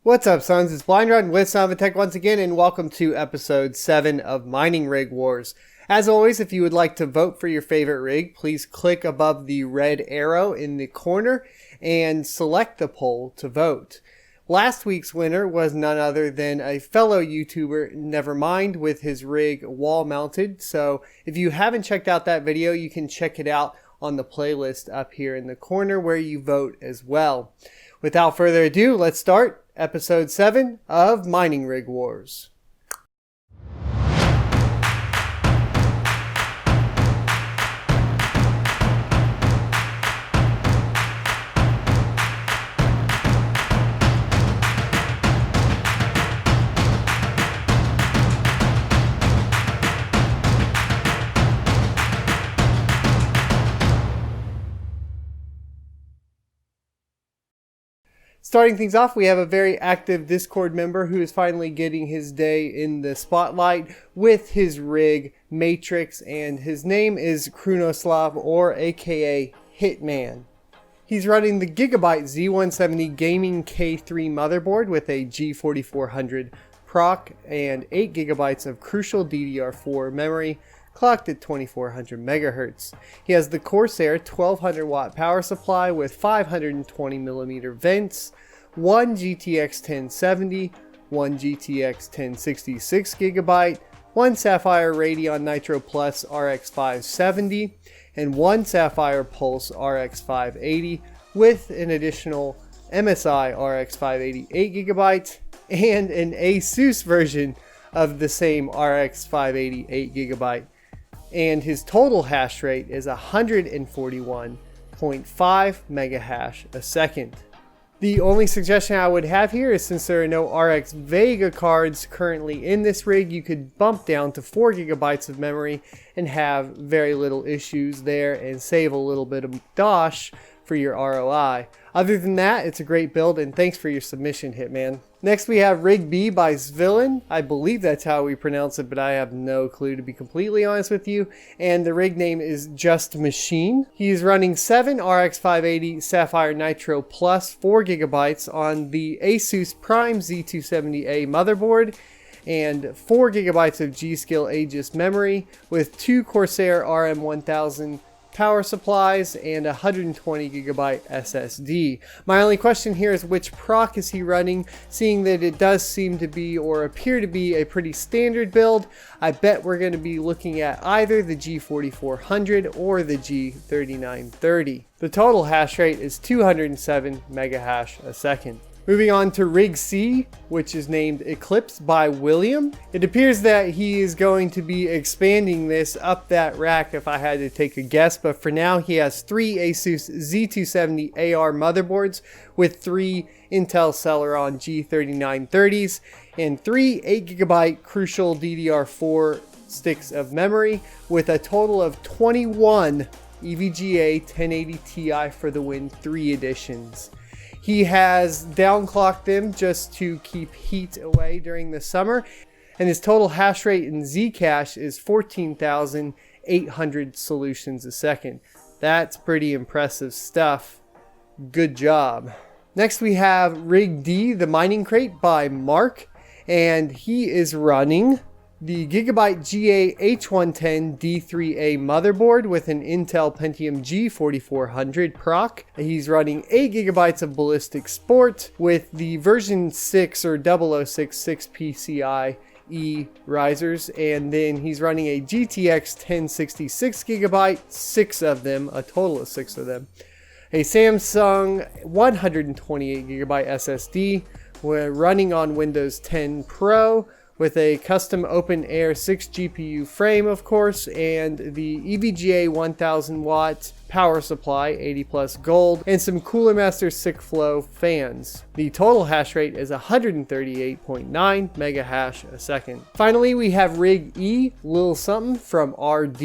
What's up, sons? It's Blind Rod with Son of a Tech once again, and welcome to episode 7 of Mining Rig Wars. As always, if you would like to vote for your favorite rig, please click above the red arrow in the corner and select the poll to vote. Last week's winner was none other than a fellow YouTuber, Nevermind, with his rig wall mounted. So if you haven't checked out that video, you can check it out on the playlist up here in the corner where you vote as well. Without further ado, let's start episode 7 of Mining Rig Wars. Starting things off, we have a very active Discord member who is finally getting his day in the spotlight with his rig Matrix, and his name is Krunoslav, or aka Hitman. He's running the Gigabyte Z170 Gaming K3 motherboard with a G4400 proc and 8 gigabytes of crucial DDR4 memory, clocked at 2400 megahertz. He has the Corsair 1200 watt power supply with 520 millimeter vents, one GTX 1070, one GTX 1060 6GB, one Sapphire Radeon Nitro Plus RX 570, and one Sapphire Pulse RX 580 with an additional MSI RX 580 8GB and an ASUS version of the same RX 580 8GB. And his total hash rate is 141.5 megahash a second. The only suggestion I would have here is, since there are no RX Vega cards currently in this rig, you could bump down to 4 gigabytes of memory and have very little issues there and save a little bit of dosh for your ROI. Other than that, it's a great build, and thanks for your submission, Hitman. Next we have Rig B by Zvillain. I believe that's how we pronounce it, but I have no clue, to be completely honest with you. And the rig name is Just Machine. He's running 7 RX 580 Sapphire Nitro Plus 4 gigabytes on the ASUS Prime Z270A motherboard and 4 gigabytes of G.Skill Aegis memory with 2 Corsair RM1000 power supplies and 120 gigabyte SSD. My only question here is, which proc is he running? Seeing that it does seem to be, or appear to be, a pretty standard build, I bet we're going to be looking at either the G4400 or the G3930. The total hash rate is 207 megahash a second. Moving on to Rig C, which is named Eclipse by William. It appears that he is going to be expanding this up that rack if I had to take a guess, but for now he has 3 ASUS Z270 AR motherboards with 3 Intel Celeron G3930s and 3 8GB Crucial DDR4 sticks of memory, with a total of 21 EVGA 1080 Ti for the Win 3 editions. He has downclocked them just to keep heat away during the summer, and his total hash rate in Zcash is 14,800 solutions a second. That's pretty impressive stuff. Good job. Next we have Rig D, the mining crate by Mark, and he is running the Gigabyte GA H110 D3A motherboard with an Intel Pentium G4400 proc. He's running 8 gigabytes of Ballistic Sport with the version 6 or 006 PCI E risers, and then he's running a GTX 1060 6GB, 6 of them, a total of 6 of them. A Samsung 128GB SSD. We're running on Windows 10 Pro with a custom open air 6 GPU frame, of course, and the EVGA 1000 watt power supply, 80 plus gold, and some Cooler Master SickFlow fans. The total hash rate is 138.9 megahash a second. Finally, we have Rig E, Lil Something from RD.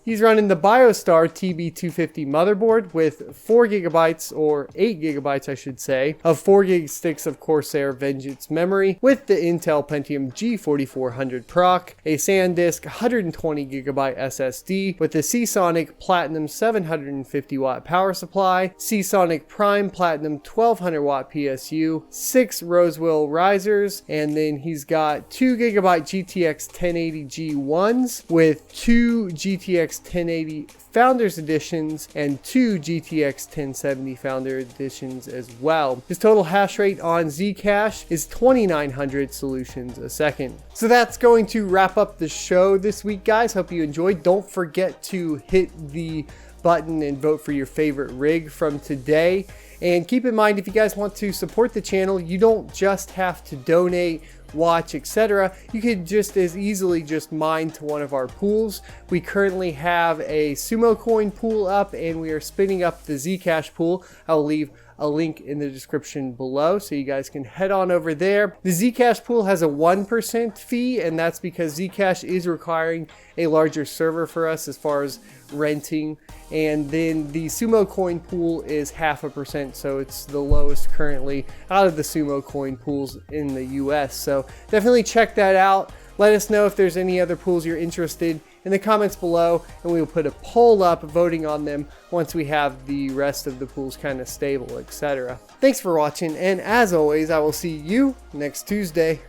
He's running the BioStar TB250 motherboard with 4 gigabytes, or 8 gigabytes I should say, of 4 gig sticks of Corsair Vengeance memory with the Intel Pentium G4400 proc, a SanDisk 120 gigabyte SSD with the Seasonic Platinum 720 750 watt power supply, Seasonic Prime Platinum 1200 watt PSU, 6 Rosewell risers, and then he's got 2 GB GTX 1080 G1s with 2 GTX 1080 Founders Editions and 2 GTX 1070 Founder Editions as well. His total hash rate on Zcash is 2,900 solutions a second. So that's going to wrap up the show this week, guys. Hope you enjoyed. Don't forget to hit the button and vote for your favorite rig from today. And keep in mind, if you guys want to support the channel, you don't just have to donate, watch, etc. You could just as easily just mine to one of our pools. We currently have a Sumo coin pool up, and we are spinning up the Zcash pool. I'll leave a link in the description below so you guys can head on over there. The Zcash pool has a 1% fee, and that's because Zcash is requiring a larger server for us as far as renting. And then the Sumo coin pool is 0.5%, so it's the lowest currently out of the Sumo coin pools in the US. So definitely check that out. Let us know if there's any other pools you're interested in the comments below, and we will put a poll up voting on them once we have the rest of the pools kind of stable, etc. Thanks for watching, and as always, I will see you next Tuesday.